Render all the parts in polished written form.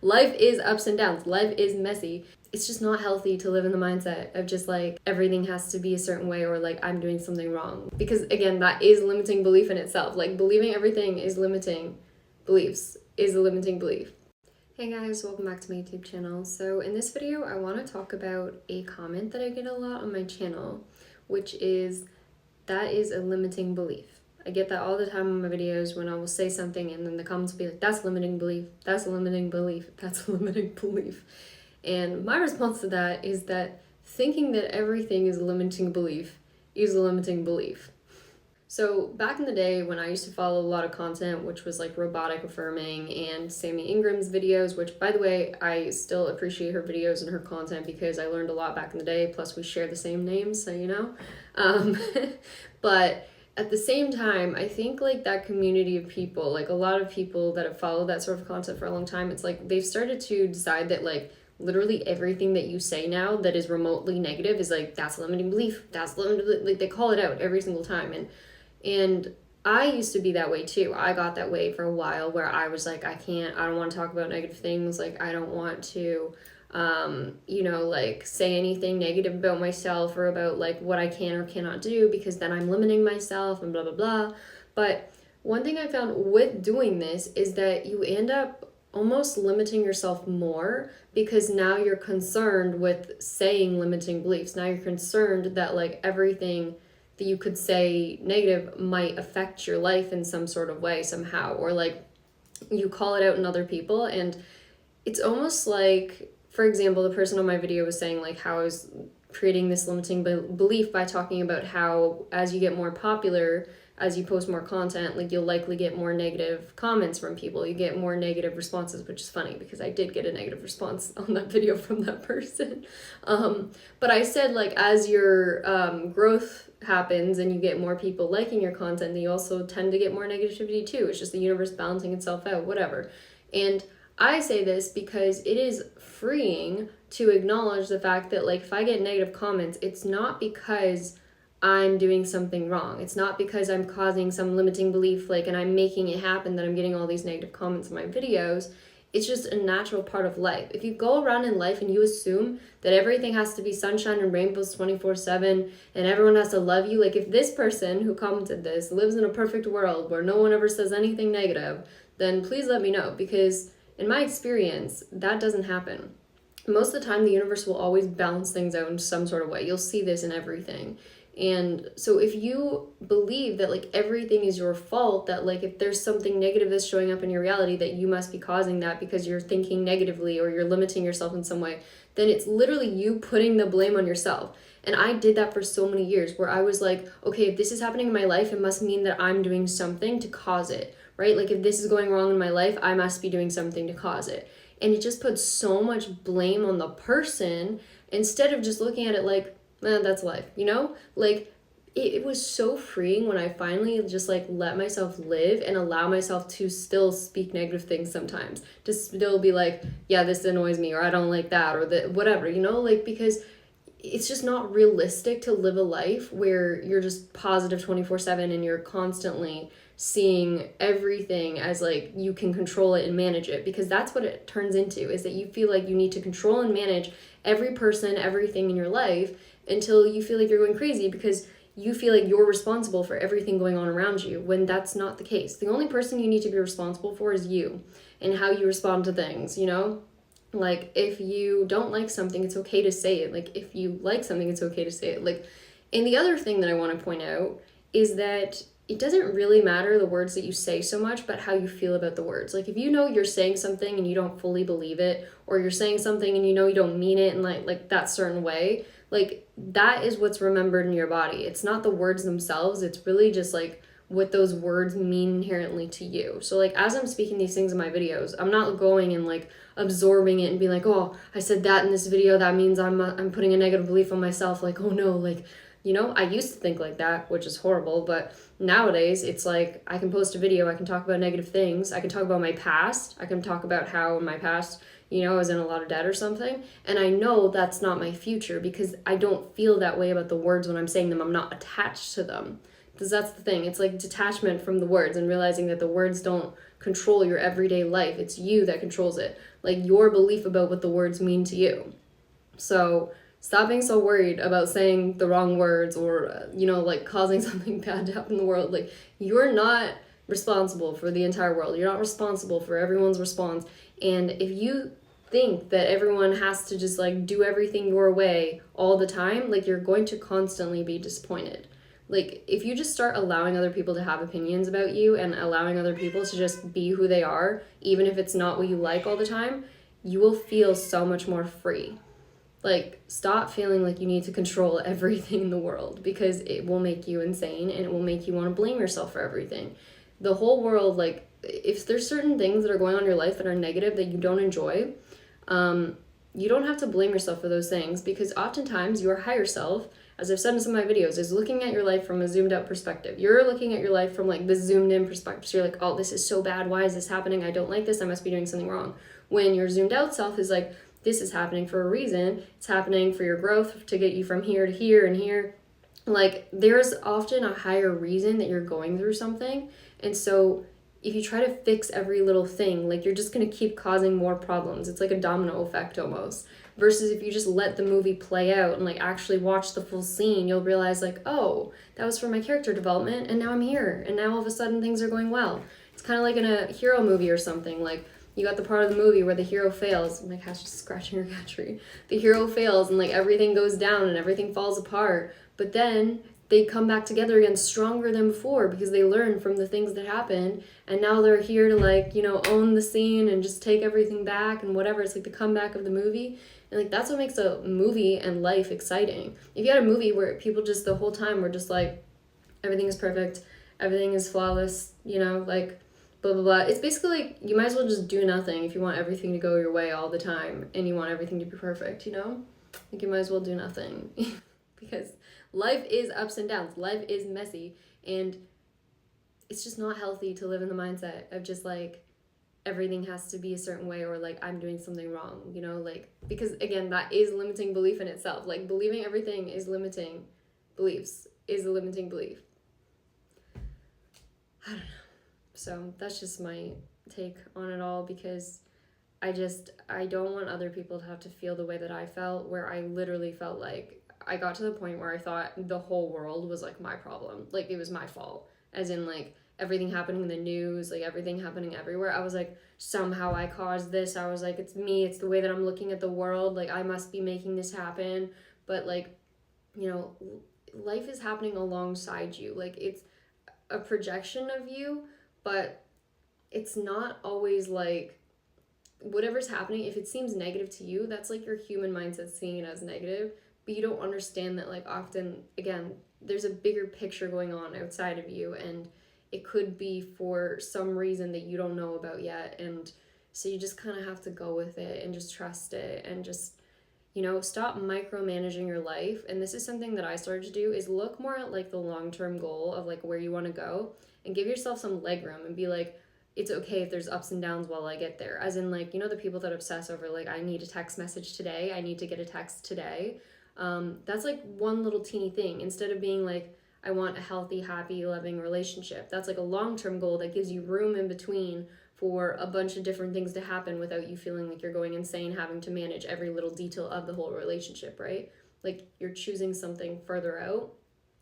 life is ups and downs. Life is messy. It's just not healthy to live in the mindset of just like everything has to be a certain way or like I'm doing something wrong. Because again, that is limiting belief in itself. Like believing everything is limiting beliefs is a limiting belief. Hey guys, welcome back to my YouTube channel. So in this video, I want to talk about a comment that I get a lot on my channel, which is, that is a limiting belief. I get that all the time on my videos when I will say something and then the comments will be like, that's a limiting belief, that's a limiting belief, that's a limiting belief. And my response to that is that thinking that everything is a limiting belief is a limiting belief. So back in the day when I used to follow a lot of content, which was like robotic affirming and Sammy Ingram's videos, which by the way, I still appreciate her videos and her content because I learned a lot back in the day, plus we share the same names, so you know. But at the same time, I think like that community of people, like a lot of people that have followed that sort of content for a long time, it's like they've started to decide that like literally everything that you say now that is remotely negative is like, that's a limiting belief, that's limiting, like they call it out every single time. And I used to be that way too. I got that way for a while where I was like, I don't want to talk about negative things. Like, I don't want to, like say anything negative about myself or about like what I can or cannot do because then I'm limiting myself and blah, blah, blah. But one thing I found with doing this is that you end up almost limiting yourself more because now you're concerned with saying limiting beliefs. Now you're concerned that like everything that you could say negative might affect your life in some sort of way somehow, or like you call it out in other people. And it's almost like, for example, the person on my video was saying like how I was creating this limiting belief by talking about how as you get more popular, as you post more content, like you'll likely get more negative comments from people. You get more negative responses, which is funny because I did get a negative response on that video from that person. But I said like as your growth happens and you get more people liking your content, then you also tend to get more negativity too. It's just the universe balancing itself out, whatever. And I say this because it is freeing to acknowledge the fact that like if I get negative comments, it's not because I'm doing something wrong. It's not because I'm causing some limiting belief, like, and I'm making it happen that I'm getting all these negative comments in my videos. It's just a natural part of life. If you go around in life and you assume that everything has to be sunshine and rainbows 24/7 and everyone has to love you, like if this person who commented this lives in a perfect world where no one ever says anything negative, then please let me know, because in my experience, that doesn't happen. Most of the time, the universe will always balance things out in some sort of way. You'll see this in everything. And so if you believe that like everything is your fault, that like if there's something negative that's showing up in your reality that you must be causing that because you're thinking negatively or you're limiting yourself in some way, then it's literally you putting the blame on yourself. And I did that for so many years where I was like, okay, if this is happening in my life, it must mean that I'm doing something to cause it, right? Like if this is going wrong in my life, I must be doing something to cause it. And it just puts so much blame on the person instead of just looking at it like, that's life, you know? Like it was so freeing when I finally just like let myself live and allow myself to still speak negative things sometimes, to still be like, yeah, this annoys me, or I don't like that, or that, whatever, you know, like, because it's just not realistic to live a life where you're just positive 24/7 and you're constantly seeing everything as like you can control it and manage it, because that's what it turns into, is that you feel like you need to control and manage every person, everything in your life until you feel like you're going crazy because you feel like you're responsible for everything going on around you, when that's not the case. The only person you need to be responsible for is you and how you respond to things, you know? Like if you don't like something, it's okay to say it. Like if you like something, it's okay to say it. Like, and the other thing that I want to point out is that it doesn't really matter the words that you say so much, but how you feel about the words. Like if you know you're saying something and you don't fully believe it, or you're saying something and you know you don't mean it in like that certain way, like that is what's remembered in your body. It's not the words themselves. It's really just like what those words mean inherently to you. So like as I'm speaking these things in my videos, I'm not going and like absorbing it and being like, oh, I said that in this video, that means I'm putting a negative belief on myself. Like, oh no, like, you know, I used to think like that, which is horrible, but nowadays it's like I can post a video, I can talk about negative things, I can talk about my past, I can talk about how in my past, you know, I was in a lot of debt or something, and I know that's not my future because I don't feel that way about the words when I'm saying them. I'm not attached to them Because that's the thing. It's like detachment from the words and realizing that the words don't control your everyday life. It's you that controls it. Like your belief about what the words mean to you. So stop being so worried about saying the wrong words or, like causing something bad to happen in the world. Like, you're not responsible for the entire world. You're not responsible for everyone's response. And if you think that everyone has to just like do everything your way all the time, like you're going to constantly be disappointed. Like, if you just start allowing other people to have opinions about you and allowing other people to just be who they are, even if it's not what you like all the time, you will feel so much more free. Like, stop feeling like you need to control everything in the world, because it will make you insane and it will make you want to blame yourself for everything. The whole world, like, if there's certain things that are going on in your life that are negative that you don't enjoy, you don't have to blame yourself for those things, because oftentimes your higher self, as I've said in some of my videos, is looking at your life from a zoomed out perspective. You're looking at your life from like this zoomed in perspective. So you're like, oh, this is so bad. Why is this happening? I don't like this. I must be doing something wrong. When your zoomed out self is like, this is happening for a reason. It's happening for your growth, to get you from here to here and here. Like, there's often a higher reason that you're going through something. And so if you try to fix every little thing, like, you're just going to keep causing more problems. It's like a domino effect almost. Versus if you just let the movie play out and like actually watch the full scene, you'll realize like, oh, that was for my character development, and now I'm here, and now all of a sudden things are going well. It's kind of like in a hero movie or something. Like, you got the part of the movie where the hero fails. My cat's just scratching her cat tree. The hero fails and like everything goes down and everything falls apart. But then they come back together again stronger than before, because they learned from the things that happened. And now they're here to like, own the scene and just take everything back and whatever. It's like the comeback of the movie. And like, that's what makes a movie and life exciting. If you had a movie where people just the whole time were just like, everything is perfect, everything is flawless, like, blah, blah, blah. It's basically like, you might as well just do nothing if you want everything to go your way all the time and you want everything to be perfect, Like, you might as well do nothing. Because life is ups and downs. Life is messy. And it's just not healthy to live in the mindset of just like, everything has to be a certain way, or like I'm doing something wrong, like, because again, that is limiting belief in itself. Like, believing everything is limiting beliefs is a limiting belief. I don't know. So that's just my take on it all, because I don't want other people to have to feel the way that I felt, where I literally felt like I got to the point where I thought the whole world was like my problem. Like, it was my fault, as in like everything happening in the news, like everything happening everywhere. I was like, somehow I caused this. I was like, it's me. It's the way that I'm looking at the world. Like, I must be making this happen. But like, life is happening alongside you. Like, it's a projection of you, but it's not always like whatever's happening. If it seems negative to you, that's like your human mindset seeing it as negative. But you don't understand that, like, often, again, there's a bigger picture going on outside of you, and it could be for some reason that you don't know about yet. And so you just kind of have to go with it and just trust it, and just, stop micromanaging your life. And this is something that I started to do, is look more at like the long-term goal of like where you want to go, and give yourself some leg room and be like, it's okay if there's ups and downs while I get there. As in, like, the people that obsess over like, I need a text message today, I need to get a text today. That's like one little teeny thing, instead of being like, I want a healthy, happy, loving relationship. That's like a long-term goal that gives you room in between for a bunch of different things to happen without you feeling like you're going insane having to manage every little detail of the whole relationship, right? Like, you're choosing something further out.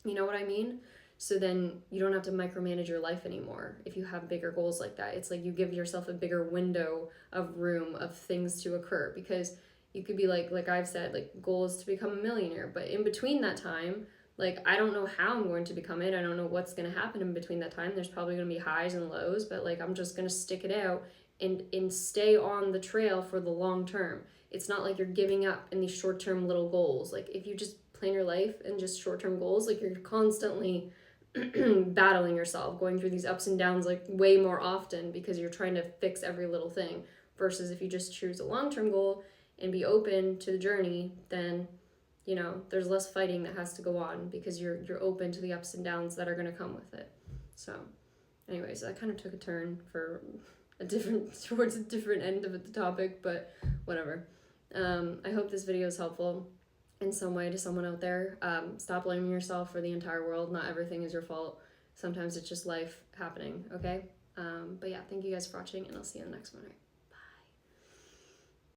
You know what I mean? So then you don't have to micromanage your life anymore if you have bigger goals like that. It's like you give yourself a bigger window of room of things to occur, because you could be like I've said, like, goal is to become a millionaire. But in between that time, like, I don't know how I'm going to become it. I don't know what's going to happen in between that time. There's probably going to be highs and lows, but like, I'm just going to stick it out and stay on the trail for the long term. It's not like you're giving up in these short-term little goals. Like, if you just plan your life and just short-term goals, like, you're constantly battling yourself, going through these ups and downs like way more often, because you're trying to fix every little thing. Versus if you just choose a long-term goal and be open to the journey, then there's less fighting that has to go on, because you're open to the ups and downs that are going to come with it. So anyways, that kind of took a turn for towards a different end of the topic, but whatever. I hope this video is helpful in some way to someone out there. Stop blaming yourself for the entire world. Not everything is your fault. Sometimes it's just life happening, okay? But yeah, thank you guys for watching, and I'll see you in the next one. Right?